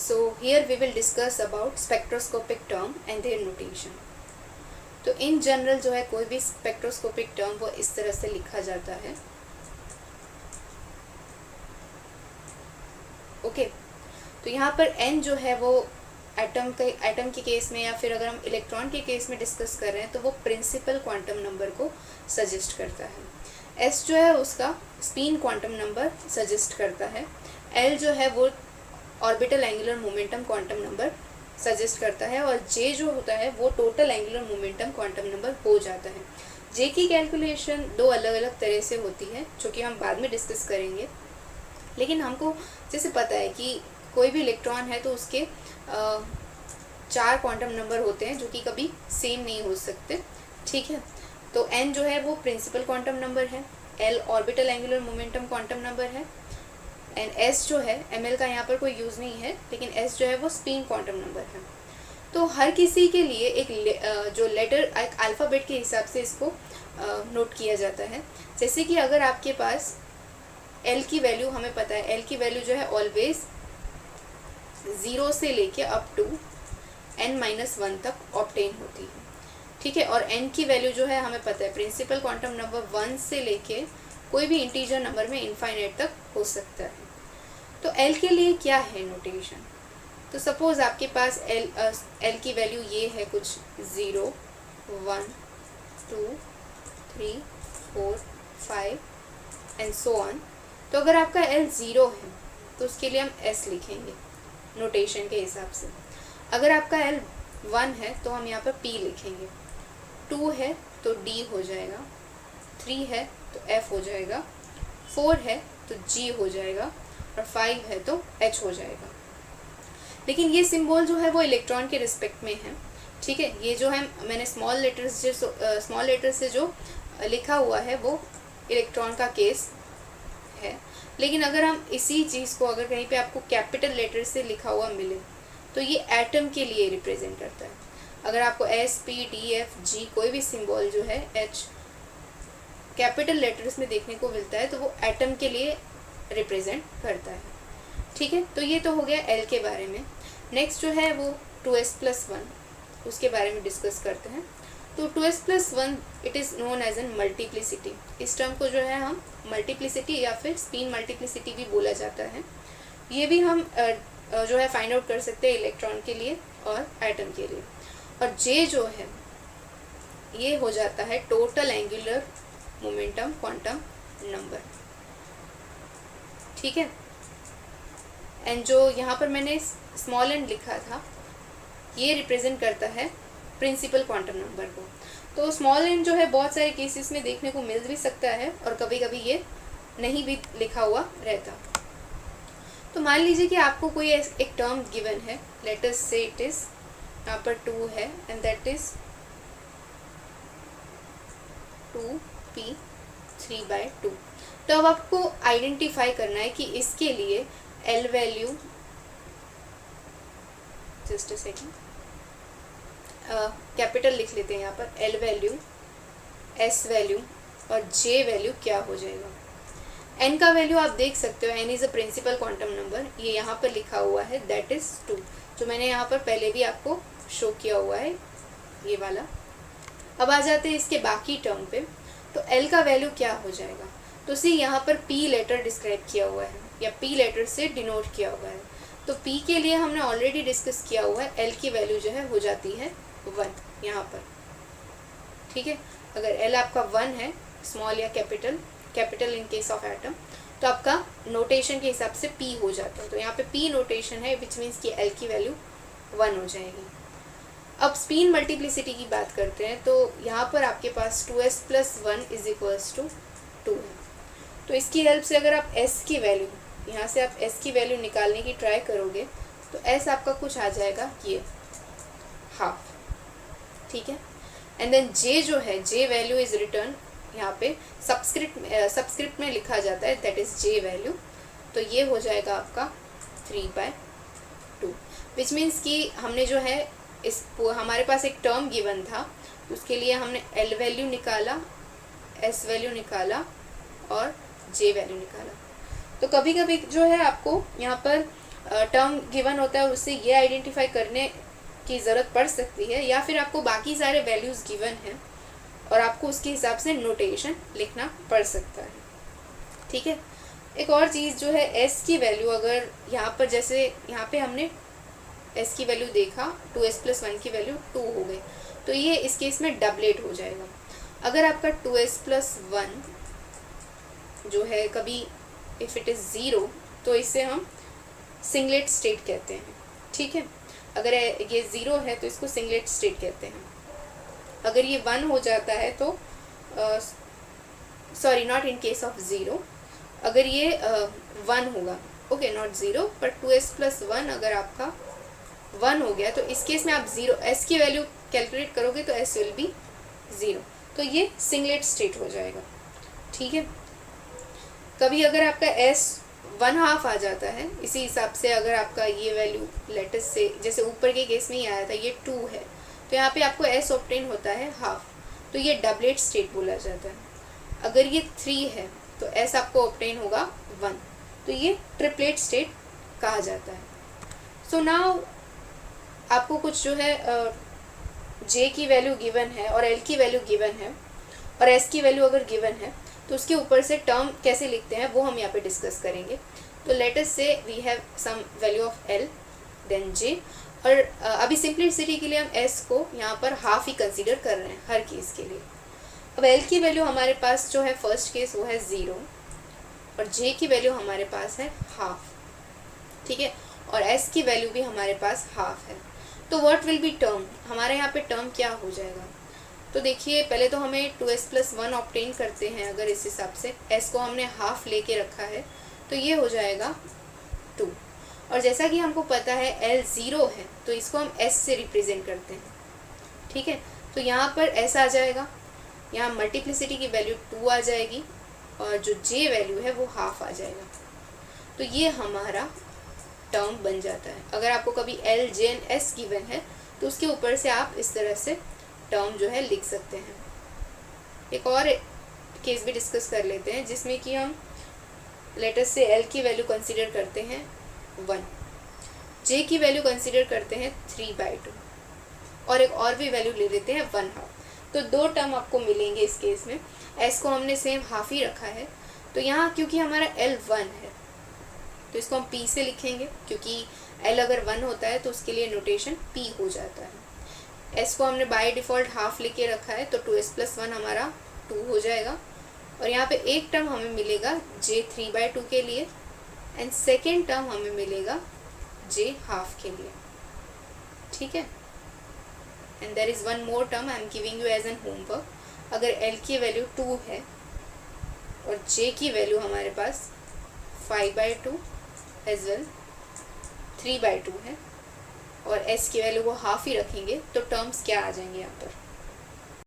So here we will discuss about spectroscopic term and their notation. तो in general जो है कोई भी स्पेक्ट्रोस्कोपिक टर्म वो इस तरह से लिखा जाता है. ओके तो यहाँ पर n जो है वो एटम के केस में या फिर अगर हम इलेक्ट्रॉन के केस में डिस्कस कर रहे हैं तो वो प्रिंसिपल क्वांटम नंबर को सजेस्ट करता है. s जो है उसका स्पिन क्वांटम नंबर सजेस्ट करता है. l जो है वो orbital angular momentum quantum number suggest करता है और j जो होता है वो total angular momentum quantum number हो जाता है. j की कैलकुलेशन दो अलग अलग तरह से होती है जो कि हम बाद में डिस्कस करेंगे, लेकिन हमको जैसे पता है कि कोई भी इलेक्ट्रॉन है तो उसके 4 क्वांटम नंबर होते हैं जो कि कभी सेम नहीं हो सकते. ठीक है, तो n जो है वो प्रिंसिपल क्वांटम नंबर है, l orbital angular momentum quantum number है एंड s जो है ml का यहाँ पर कोई यूज़ नहीं है, लेकिन s जो है वो स्पिन क्वांटम नंबर है. तो हर किसी के लिए एक जो लेटर एक अल्फ़ाबेट के हिसाब से इसको नोट किया जाता है. जैसे कि अगर आपके पास l की वैल्यू हमें पता है, l की वैल्यू जो है ऑलवेज 0 से लेके अप टू n-1 तक ऑब्टेन होती है. ठीक है, और n की वैल्यू जो है हमें पता है प्रिंसिपल क्वांटम नंबर 1 से लेके कोई भी इंटीजर नंबर में इनफाइनाइट तक हो सकता है. तो l के लिए क्या है नोटेशन? तो सपोज़ आपके पास l की वैल्यू ये है कुछ 0, 1, 2, 3, 4, 5 एंड सो ऑन. तो अगर आपका l 0 है तो उसके लिए हम s लिखेंगे नोटेशन के हिसाब से. अगर आपका l 1 है तो हम यहाँ पर p लिखेंगे, 2 है तो d हो जाएगा, 3 है तो f हो जाएगा, 4 है तो g हो जाएगा और 5 है तो h हो जाएगा. लेकिन ये सिंबल जो है वो इलेक्ट्रॉन के रिस्पेक्ट में है. ठीक है, ये जो है मैंने स्मॉल लेटर से जो लिखा हुआ है वो इलेक्ट्रॉन का केस है. लेकिन अगर हम इसी चीज़ को अगर कहीं पे आपको कैपिटल लेटर से लिखा हुआ मिले तो ये एटम के लिए रिप्रेजेंट करता है. अगर आपको S, P, D, F, G कोई भी सिंबल जो है H कैपिटल लेटर्स में देखने को मिलता है तो वो एटम के लिए रिप्रेजेंट करता है. ठीक है, तो ये तो हो गया L के बारे में. नेक्स्ट जो है वो 2s+1 उसके बारे में डिस्कस करते हैं. तो 2s+1 it is known as an multiplicity. इस टर्म को जो है हम मल्टीप्लिसिटी या फिर स्पिन मल्टीप्लिसिटी भी बोला जाता है. ये भी हम जो है फाइंड आउट कर सकते हैं इलेक्ट्रॉन के लिए और एटम के लिए. और J जो है ये हो जाता है total angular momentum quantum number. ठीक है, एंड जो यहाँ पर मैंने स्मॉल एंड लिखा था ये रिप्रेजेंट करता है प्रिंसिपल क्वांटम नंबर को. तो स्मॉल एंड जो है बहुत सारे केसेस में देखने को मिल भी सकता है और कभी कभी ये नहीं भी लिखा हुआ रहता. तो मान लीजिए कि आपको कोई एक टर्म गिवन है, लेट अस से इट इज़ यहाँ पर 2 है एंड दैट इज़ 2p3/2. तो अब आपको आइडेंटिफाई करना है कि इसके लिए L value, just a second, capital लिख लेते हैं यहाँ पर, L वैल्यू, S वैल्यू और J वैल्यू क्या हो जाएगा. N का वैल्यू आप देख सकते हो, N is a principal quantum number. ये यहाँ पर लिखा हुआ है दैट इज़ 2, जो मैंने यहाँ पर पहले भी आपको शो किया हुआ है ये वाला. अब आ जाते हैं इसके बाकी टर्म पे. तो L का वैल्यू क्या हो जाएगा? तो सी यहाँ पर P लेटर डिस्क्राइब किया हुआ है या P लेटर से डिनोट किया हुआ है. तो P के लिए हमने ऑलरेडी डिस्कस किया हुआ है, L की वैल्यू जो है हो जाती है 1 यहाँ पर. ठीक है, अगर L आपका 1 है, स्मॉल या capital in case of atom, तो आपका नोटेशन के हिसाब से P हो जाता है. तो यहाँ पे P नोटेशन है विच मीन्स कि L की वैल्यू 1 हो जाएगी. अब स्पिन मल्टीप्लिसिटी की बात करते हैं. तो यहाँ पर आपके पास 2s+1 इज इक्वल्स टू 2 है. तो इसकी हेल्प से अगर आप S की वैल्यू, यहाँ से आप S की वैल्यू निकालने की ट्राई करोगे तो S आपका कुछ आ जाएगा ये हाफ. ठीक है, एंड देन J जो है, J वैल्यू इज रिटर्न यहाँ पे सबस्क्रिप्ट में लिखा जाता है दैट इज़ J वैल्यू. तो ये हो जाएगा आपका 3/2 विच मीन्स कि हमने जो है हमारे पास एक टर्म गिवन था, उसके लिए हमने L वैल्यू निकाला, S वैल्यू निकाला और J वैल्यू निकाला. तो कभी कभी जो है आपको यहाँ पर टर्म गिवन होता है और उससे ये आइडेंटिफाई करने की ज़रूरत पड़ सकती है, या फिर आपको बाकी सारे वैल्यूज़ गिवन हैं और आपको उसके हिसाब से नोटेशन लिखना पड़ सकता है। ठीक है, एक और चीज़ जो है s की वैल्यू, अगर यहाँ पर जैसे यहाँ पे हमने s की वैल्यू देखा 2s+1 की वैल्यू 2 हो गई, तो ये इस केस में डबलेट हो जाएगा। अगर आपका 2s+1 जो है कभी इफ़ इट इज़ 0 तो इसे हम सिंगलेट स्टेट कहते हैं। ठीक है, अगर ये 0 है तो इसको सिंगलेट स्टेट कहते हैं। अगर ये 1 हो जाता है तो sorry not in case of 0, अगर ये 1 होगा, ओके नॉट 0 बट 2s+1 अगर आपका 1 हो गया तो इस केस में आप 0 s की वैल्यू कैलकुलेट करोगे तो s विल बी 0, तो ये सिंगलेट स्टेट हो जाएगा। ठीक है, कभी अगर आपका s 1/2 आ जाता है, इसी हिसाब से अगर आपका ये वैल्यू लेटेस्ट से जैसे ऊपर के केस में ही आया था ये 2 है, तो यहाँ पे आपको s ऑब्टेन होता है हाफ, तो ये डबलेट स्टेट बोला जाता है। अगर ये 3 है तो s आपको ऑब्टेन होगा 1, तो ये ट्रिपलेट स्टेट कहा जाता है। सो नाउ आपको कुछ जो है j की वैल्यू गिवन है और l की वैल्यू गिवन है और s की वैल्यू अगर गिवन है तो उसके ऊपर से टर्म कैसे लिखते हैं वो हम यहाँ पे डिस्कस करेंगे। तो let us say we have some value of l then j, और अभी सिंप्लिसिटी के लिए हम s को यहाँ पर हाफ ही कंसीडर कर रहे हैं हर केस के लिए। अब l की वैल्यू हमारे पास जो है फर्स्ट केस वो है 0 और j की वैल्यू हमारे पास है हाफ। ठीक है, और s की वैल्यू भी हमारे पास हाफ है। तो व्हाट विल बी टर्म, हमारे यहाँ पे टर्म क्या हो जाएगा। तो देखिए पहले तो हमें 2s+1 ऑब्टेन करते हैं। अगर इस हिसाब से s को हमने हाफ लेके रखा है तो ये हो जाएगा 2, और जैसा कि हमको पता है l 0 है तो इसको हम s से रिप्रेजेंट करते हैं। ठीक है, तो यहाँ पर s आ जाएगा, यहाँ मल्टीप्लिसिटी की वैल्यू 2 आ जाएगी और जो j वैल्यू है वो हाफ आ जाएगा, तो ये हमारा टर्म बन जाता है। अगर आपको कभी l j and s given है तो उसके ऊपर से आप इस तरह से टर्म जो है लिख सकते हैं। एक और केस भी डिस्कस कर लेते हैं जिसमें कि हम लेटर से l की वैल्यू कंसीडर करते हैं 1, j की वैल्यू कंसीडर करते हैं 3/2 और एक और भी वैल्यू ले लेते हैं 1/2। तो 2 टर्म आपको मिलेंगे इस केस में। s को हमने सेम हाफ ही रखा है, तो यहाँ क्योंकि हमारा l 1 है तो इसको हम p से लिखेंगे, क्योंकि l अगर 1 होता है तो उसके लिए नोटेशन p हो जाता है। s को हमने बाय डिफ़ॉल्ट हाफ लेके रखा है तो 2s+1 हमारा 2 हो जाएगा, और यहाँ पे एक टर्म हमें मिलेगा j 3/2 के लिए एंड सेकेंड टर्म हमें मिलेगा j हाफ के लिए। ठीक है, and there is one more term I am giving you as an homework. अगर l की वैल्यू 2 है और j की वैल्यू हमारे पास 5/2 एज वेल 3/2 है और s की वैल्यू वो हाफ ही रखेंगे, तो टर्म्स क्या आ जाएंगे यहाँ पर